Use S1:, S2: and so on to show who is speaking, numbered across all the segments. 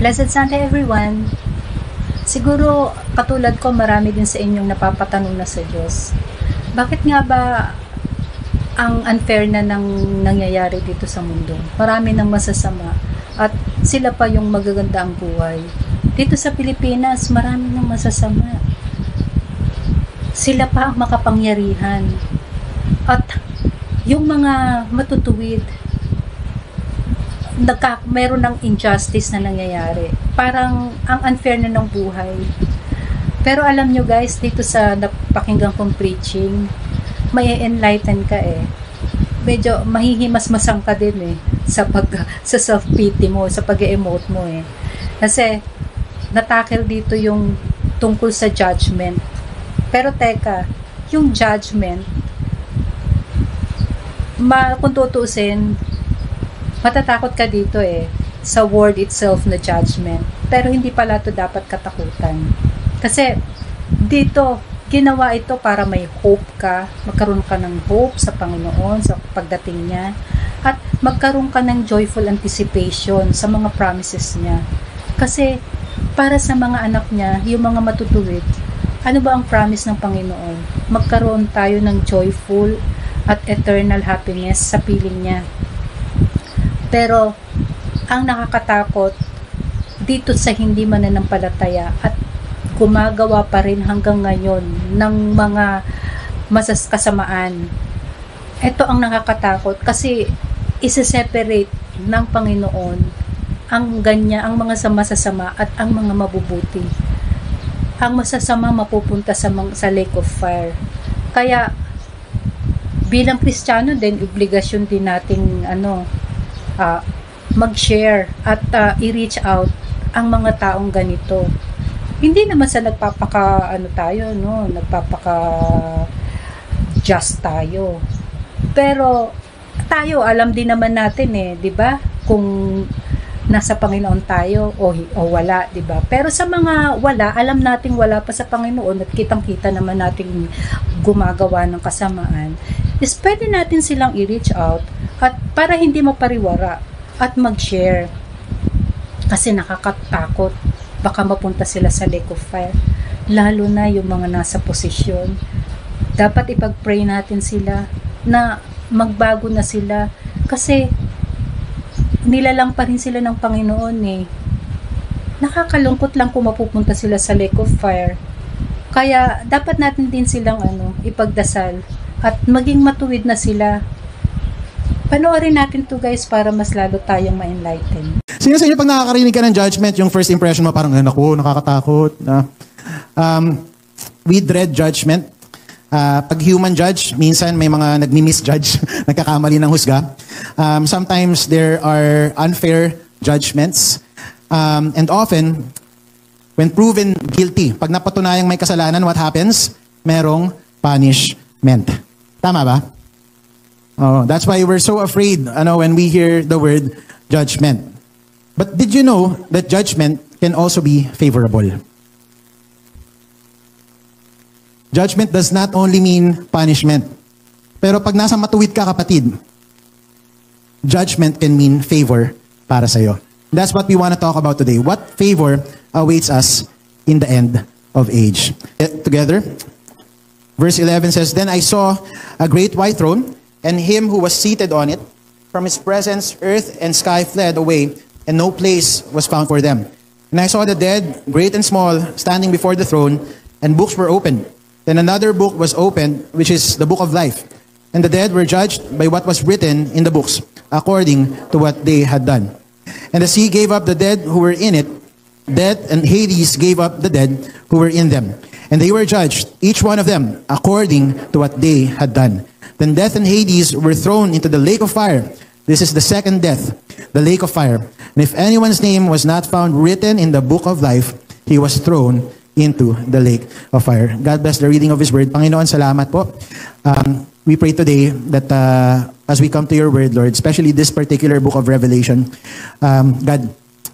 S1: Blessed Sunday everyone! Siguro katulad ko marami din sa inyong napapatanong na sa Diyos. Bakit nga ba ang unfair na nangyayari dito sa mundo? Marami ng masasama at sila pa yung magaganda ang buhay. Dito sa Pilipinas marami ng masasama. Sila pa ang makapangyarihan. At yung mga matutuwid, meron ng injustice na nangyayari. Parang ang unfair na ng buhay. Pero alam nyo guys, dito sa napakinggan kong preaching, may enlighten ka eh. Medyo mahihimas-masang ka din eh sa self-pity mo, sa pag-emote mo eh. Kasi natakil dito yung tungkol sa judgment. Pero teka, yung judgment, kung tutuusin, matatakot ka dito eh sa word itself na judgment, pero hindi pala ito dapat katakutan kasi dito ginawa ito para may hope ka, magkaroon ka ng hope sa Panginoon sa pagdating niya at magkaroon ka ng joyful anticipation sa mga promises niya. Kasi para sa mga anak niya, yung mga matutuwid, ano ba ang promise ng Panginoon? Magkaroon tayo ng joyful at eternal happiness sa piling niya. Pero, ang nakakatakot dito sa hindi mananampalataya at gumagawa pa rin hanggang ngayon ng mga kasamaan. Ito ang nakakatakot kasi isa-separate ng Panginoon ang ang mga masasama at ang mga mabubuti. Ang masasama mapupunta sa lake of fire. Kaya, bilang Kristiyano din, obligasyon din nating mag-share at i-reach out ang mga taong ganito. Hindi naman sa nagpapaka just tayo. Pero tayo alam din naman natin eh, 'di ba? Kung nasa Panginoon tayo o wala, 'di ba? Pero sa mga wala, alam nating wala pa sa Panginoon at kitang-kita naman nating gumagawa ng kasamaan. Is pwede natin silang i-reach out at para hindi mapariwara at mag-share kasi nakakatakot baka mapunta sila sa lake of fire, lalo na yung mga nasa posisyon. Dapat ipag-pray natin sila na magbago na sila kasi nilalang pa rin sila ng Panginoon eh. Nakakalungkot lang kung mapupunta sila sa lake of fire. Kaya dapat natin din silang ipagdasal at maging matuwid na sila. Panoorin natin to guys para mas lalo tayong ma-enlighten.
S2: Sino sa inyo pag nakakarinig ka ng judgment, yung first impression mo parang, naku, nakakatakot. We dread judgment. Pag human judge, minsan may mga nagmi-misjudge, nagkakamali ng husga. Sometimes there are unfair judgments. And often, when proven guilty, pag napatunayang may kasalanan, what happens? Merong punishment. Tama ba? Oh, that's why we're so afraid when we hear the word judgment. But did you know that judgment can also be favorable? Judgment does not only mean punishment. Pero pag nasa matuwid ka, kapatid, judgment can mean favor para sa'yo. That's what we want to talk about today. What favor awaits us in the end of age? Together, verse 11 says, Then I saw a great white throne, and him who was seated on it. From his presence, earth and sky fled away, and no place was found for them. And I saw the dead, great and small, standing before the throne, and books were opened. Then another book was opened, which is the book of life. And the dead were judged by what was written in the books, according to what they had done. And the sea gave up the dead who were in it. Death and Hades gave up the dead who were in them. And they were judged, each one of them, according to what they had done. Then death and Hades were thrown into the lake of fire. This is the second death, the lake of fire. And if anyone's name was not found written in the book of life, he was thrown into the lake of fire. God bless the reading of His word. Panginoon, salamat po. We pray today that as we come to your word, Lord, especially this particular book of Revelation, God,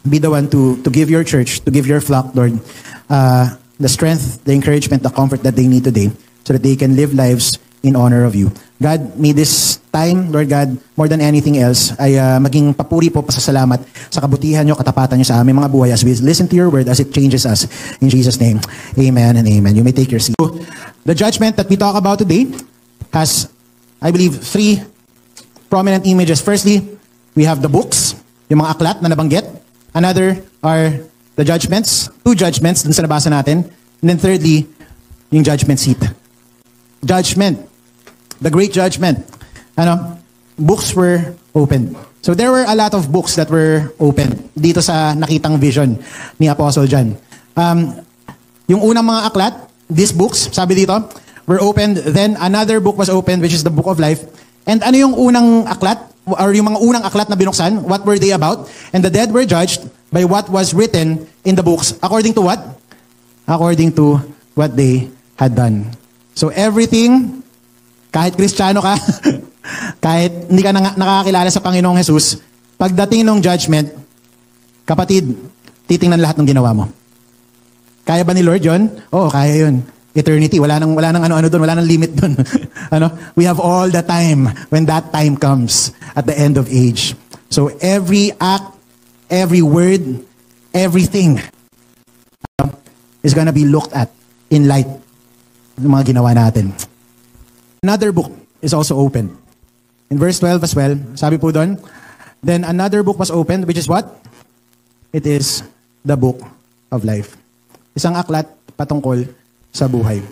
S2: be the one to give your church, to give your flock, Lord, the strength, the encouragement, the comfort that they need today so that they can live lives in honor of you. God, may this time, Lord God, more than anything else, ay maging papuri po, pasasalamat sa kabutihan nyo, katapatan nyo sa aming mga buhay as we listen to your word as it changes us. In Jesus' name, amen and amen. You may take your seat. So, the judgment that we talk about today has, I believe, three prominent images. Firstly, we have the books, yung mga aklat na nabanggit. Another are the judgments, two judgments dun sa nabasa natin. And then thirdly, yung judgment seat. Judgment. The great judgment. Books were opened. So there were a lot of books that were opened dito sa nakitang vision ni Apostle John. Yung unang mga aklat, these books, sabi dito, were opened. Then another book was opened, which is the book of life. And ano yung unang aklat, or yung mga unang aklat na binuksan? What were they about? And the dead were judged by what was written in the books. According to what? According to what they had done. So everything, kahit Kristiyano ka, kahit hindi ka nakakilala sa Panginoong Jesus, pagdating ng judgment, kapatid, titingnan lahat ng ginawa mo. Kaya ba ni Lord yun? Oo, kaya yun. Eternity, wala nang ano doon, wala nang limit doon. We have all the time when that time comes at the end of age. So every act, every word, everything is gonna be looked at in light ng mga ginawa natin. Another book is also opened. In verse 12 as well, sabi po doon, then another book was opened, which is what? It is the book of life. Isang aklat patungkol sa buhay.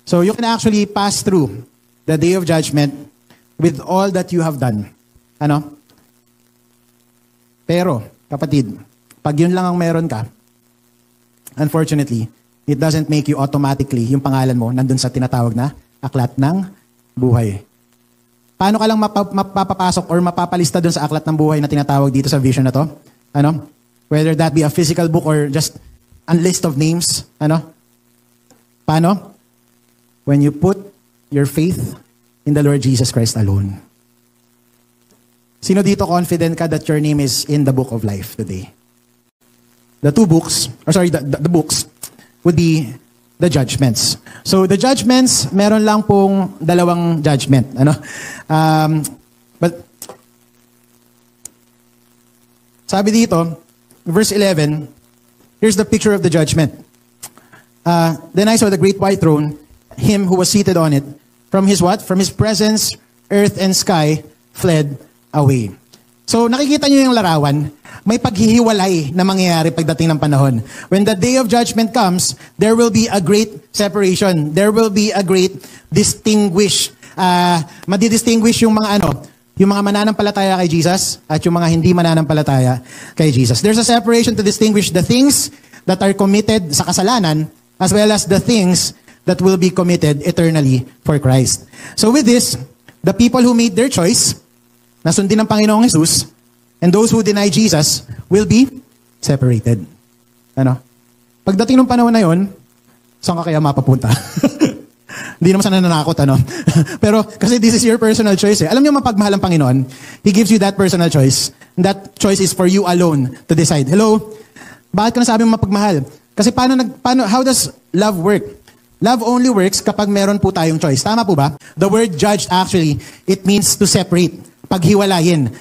S2: So you can actually pass through the day of judgment with all that you have done. Pero, kapatid, pag yun lang ang meron ka, unfortunately, it doesn't make you automatically, yung pangalan mo, nandun sa tinatawag na aklat ng buhay. Paano ka lang mapapasok or mapapalista dun sa aklat ng buhay na tinatawag dito sa vision na to? Whether that be a physical book or just a list of names. Paano? When you put your faith in the Lord Jesus Christ alone. Sino dito confident ka that your name is in the book of life today? The books would be the judgments. So the judgments, meron lang pong dalawang judgment. But sabi dito, verse 11, here's the picture of the judgment. Then I saw the great white throne, him who was seated on it. From his what? From his presence, earth and sky fled away. So nakikita niyo yung larawan, may paghihiwalay na mangyayari pagdating ng panahon. When the day of judgment comes, there will be a great separation. There will be a great madidistinguish yung mga yung mga mananampalataya kay Jesus at yung mga hindi mananampalataya kay Jesus. There's a separation to distinguish the things that are committed sa kasalanan as well as the things that will be committed eternally for Christ. So with this, the people who made their choice, na sundin ng Panginoong Jesus, and those who deny Jesus will be separated. Pagdating ng panahon na yon, saan ka kaya mapapunta? Hindi naman sana nanakot, Pero kasi this is your personal choice. Alam niyo mapagmahal ang Panginoon, He gives you that personal choice. And that choice is for you alone to decide. Hello? Bakit ka nasabi mo mapagmahal? Kasi how does love work? Love only works kapag meron po tayong choice. Tama po ba? The word judged actually, it means to separate. Paghiwalayin.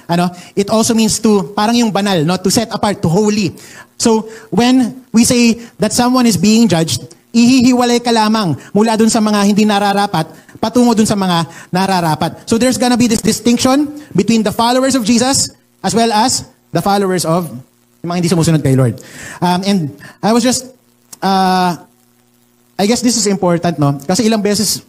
S2: It also means to, parang yung banal, to set apart, to holy. So, when we say that someone is being judged, ihihiwalay ka lamang mula dun sa mga hindi nararapat, patungo dun sa mga nararapat. So, there's gonna be this distinction between the followers of Jesus as well as the followers of yung mga hindi sumusunod kay Lord. And I was just, I guess this is important, Kasi ilang beses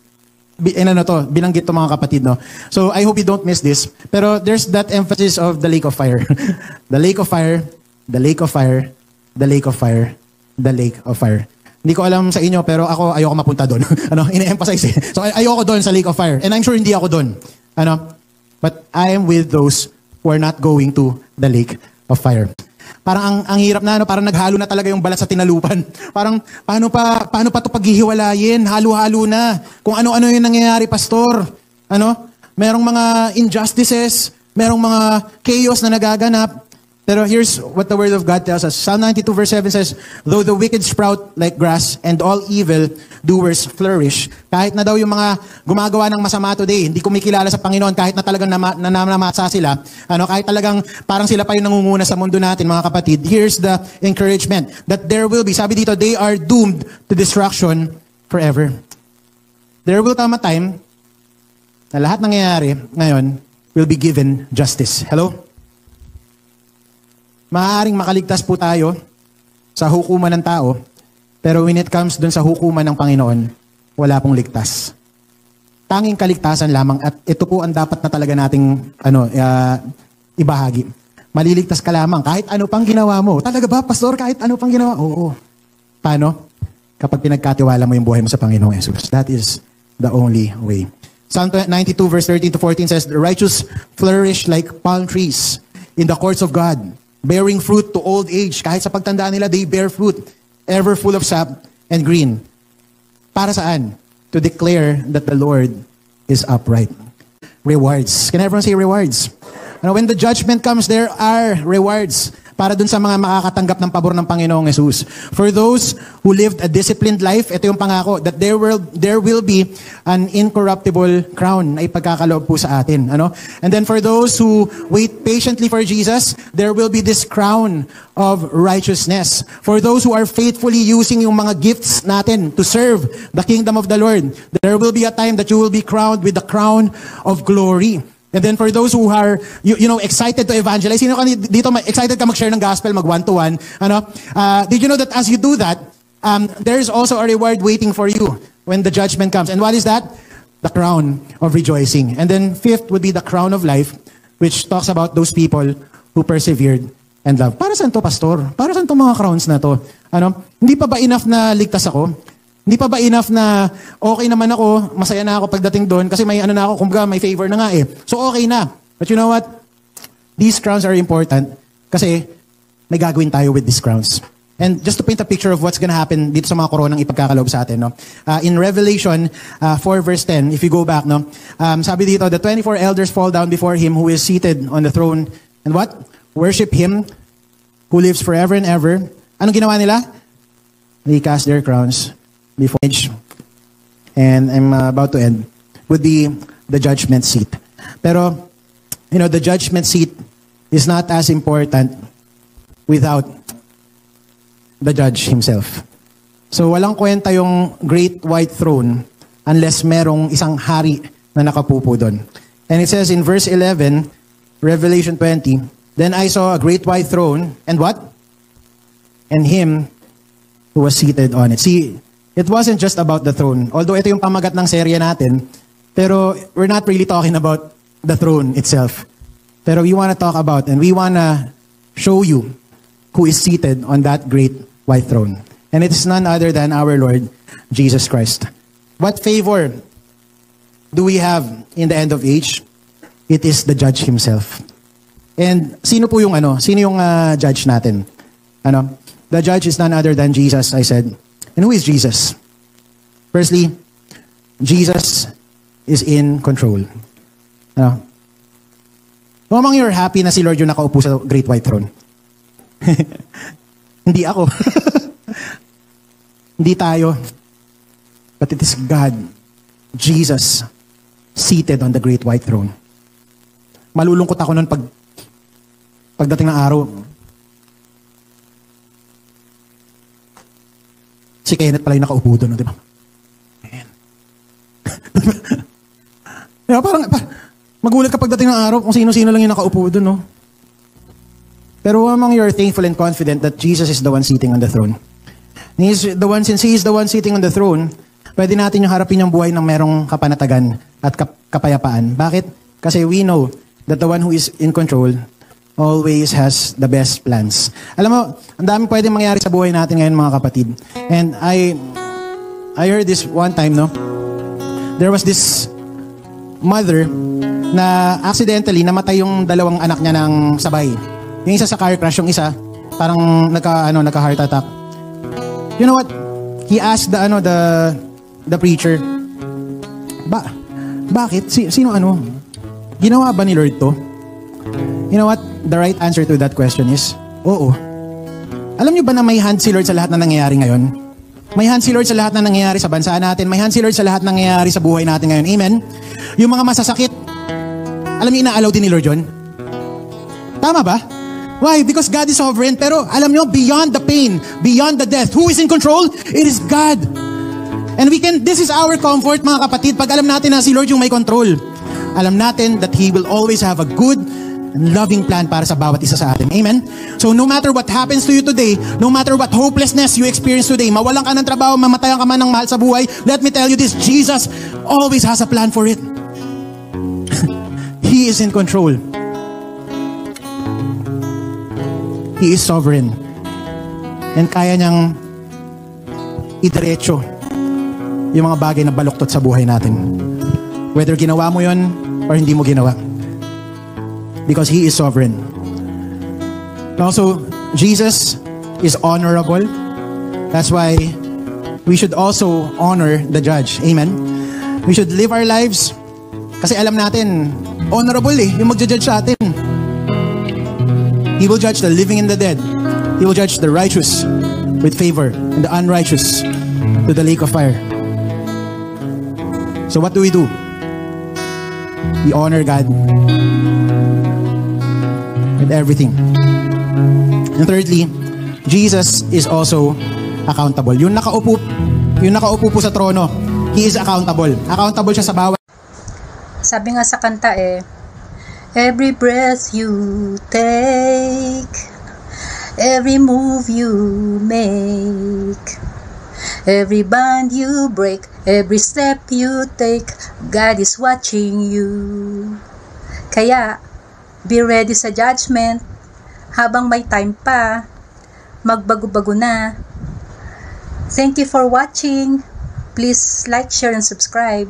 S2: binanggit to mga kapatid, So I hope you don't miss this. Pero there's that emphasis of the lake of fire. The lake of fire, the lake of fire, the lake of fire, the lake of fire. Hindi ko alam sa inyo, pero ako ayoko mapunta doon. Ine-emphasize So ayoko doon sa lake of fire. And I'm sure hindi ako doon. But I am with those who are not going to the lake of fire. Parang ang hirap na, parang naghalo na talaga yung balat sa tinalupan. Parang, paano pa ito paghihiwalayin? Halo-halo na. Kung ano-ano yung nangyayari, pastor. Merong mga injustices, merong mga chaos na nagaganap. Pero here's what the Word of God tells us. Psalm 92 verse 7 says, though the wicked sprout like grass and all evil doers flourish. Kahit na daw yung mga gumagawa ng masama today, hindi kumikilala sa Panginoon, kahit na talagang namamasa sila, kahit talagang parang sila pa yung nangunguna sa mundo natin, mga kapatid, here's the encouragement that there will be, sabi dito, they are doomed to destruction forever. There will come a time na lahat nangyayari ngayon will be given justice. Hello? Maaaring makaligtas po tayo sa hukuman ng tao, pero when it comes dun sa hukuman ng Panginoon, wala pong ligtas. Tanging kaligtasan lamang, at ito po ang dapat na talaga nating ibahagi. Maliligtas ka lamang kahit ano pang ginawa mo. Talaga ba, Pastor? Kahit ano pang ginawa? Oo. Paano? Kapag pinagkatiwala mo yung buhay mo sa Panginoong Jesus. That is the only way. Psalm 92 verse 13 to 14 says, the righteous flourish like palm trees in the courts of God, bearing fruit to old age. Kahit sa pagtandaan nila, they bear fruit, ever full of sap and green. Para saan? To declare that the Lord is upright. Rewards. Can everyone say rewards? When the judgment comes, there are rewards para dun sa mga makakatanggap ng pabor ng Panginoong Jesus. For those who lived a disciplined life, ito yung pangako, that there will be an incorruptible crown na ipagkakaloob po sa atin. And then for those who wait patiently for Jesus, there will be this crown of righteousness. For those who are faithfully using yung mga gifts natin to serve the kingdom of the Lord, there will be a time that you will be crowned with the crown of glory. And then for those who are, excited to evangelize, sino ka dito excited ka mag-share ng gospel, mag one-to-one, did you know that as you do that, there is also a reward waiting for you when the judgment comes. And what is that? The crown of rejoicing. And then fifth would be the crown of life, which talks about those people who persevered and loved. Para saan to, Pastor? Para saan to mga crowns na to? Hindi pa ba enough na ligtas ako? Hindi pa ba enough na okay naman ako, masaya na ako pagdating doon kasi may na ako, kumbaga may favor na nga eh. So okay na. But you know what? These crowns are important kasi may gagawin tayo with these crowns. And just to paint a picture of what's gonna happen dito sa mga koronang ipagkakaloob sa atin, in Revelation 4 verse 10, if you go back, sabi dito, the 24 elders fall down before him who is seated on the throne and what? Worship him who lives forever and ever. Anong ginawa nila? They cast their crowns before age, and I'm about to end, would be the judgment seat. Pero, the judgment seat is not as important without the judge himself. So, walang kwenta yung great white throne unless merong isang hari na nakapupo doon. And it says in verse 11, Revelation 20, then I saw a great white throne, and what? And him who was seated on it. See, it wasn't just about the throne. Although ito yung pamagat ng serye natin, pero we're not really talking about the throne itself. Pero we want to talk about and we want to show you who is seated on that great white throne. And it is none other than our Lord Jesus Christ. What favor do we have in the end of age? It is the judge himself. And sino po yung sino yung judge natin? The judge is none other than Jesus, I said. And who is Jesus? Firstly, Jesus is in control. Mamang you're happy na si Lord yung nakaupo sa great white throne. Hindi ako. Hindi tayo. But it is God, Jesus, seated on the great white throne. Malulungkot ako nun pagdating ng araw. Si Kenneth pala yung nakaupo doon, di ba? Ayan. Parang magulat ka pagdating ng araw kung sino-sino lang yung nakaupo doon, no? Pero among you are thankful and confident that Jesus is the one sitting on the throne. Since He is the one sitting on the throne, pwede natin yung harapin yung buhay ng merong kapanatagan at kapayapaan. Bakit? Kasi we know that the one who is in control always has the best plans. Alam mo, ang daming pwedeng mangyari sa buhay natin ngayon, mga kapatid. And I heard this one time, no? There was this mother na accidentally namatay yung dalawang anak niya ng sabay. Yung isa sa car crash, yung isa parang naka heart attack. You know what? He asked the preacher, bakit? Sino Ginawa ba ni Lord to? You know what? The right answer to that question is, oo. Alam niyo ba na may hand si Lord sa lahat na nangyayari ngayon? May hand si Lord sa lahat na nangyayari sa bansa natin. May hand si Lord sa lahat na nangyayari sa buhay natin ngayon. Amen? Yung mga masasakit, alam niyo, ina-allow din ni Lord yun? Tama ba? Why? Because God is sovereign. Pero alam niyo, beyond the pain, beyond the death, who is in control? It is God. And this is our comfort, mga kapatid, pag alam natin na si Lord yung may control. Alam natin that He will always have a good and loving plan para sa bawat isa sa atin. Amen? So no matter what happens to you today, no matter what hopelessness you experience today, mawalan ka ng trabaho, mamatayan ka man ng mahal sa buhay, let me tell you this, Jesus always has a plan for it. He is in control. He is sovereign. And kaya niyang idiretso yung mga bagay na baluktot sa buhay natin. Whether ginawa mo yon or hindi mo ginawa. Because He is sovereign. Also, Jesus is honorable. That's why we should also honor the judge. Amen? We should live our lives kasi alam natin, honorable yung magja-judge sa atin. He will judge the living and the dead. He will judge the righteous with favor and the unrighteous to the lake of fire. So what do? We honor God with everything. And thirdly, Jesus is also accountable. Yung nakaupo po sa trono, He is accountable. Accountable siya sa bawat.
S1: Sabi nga sa kanta every breath you take, every move you make, every bond you break, every step you take, God is watching you. Kaya, be ready sa judgment. Habang may time pa, magbago-bago na. Thank you for watching. Please like, share, and subscribe.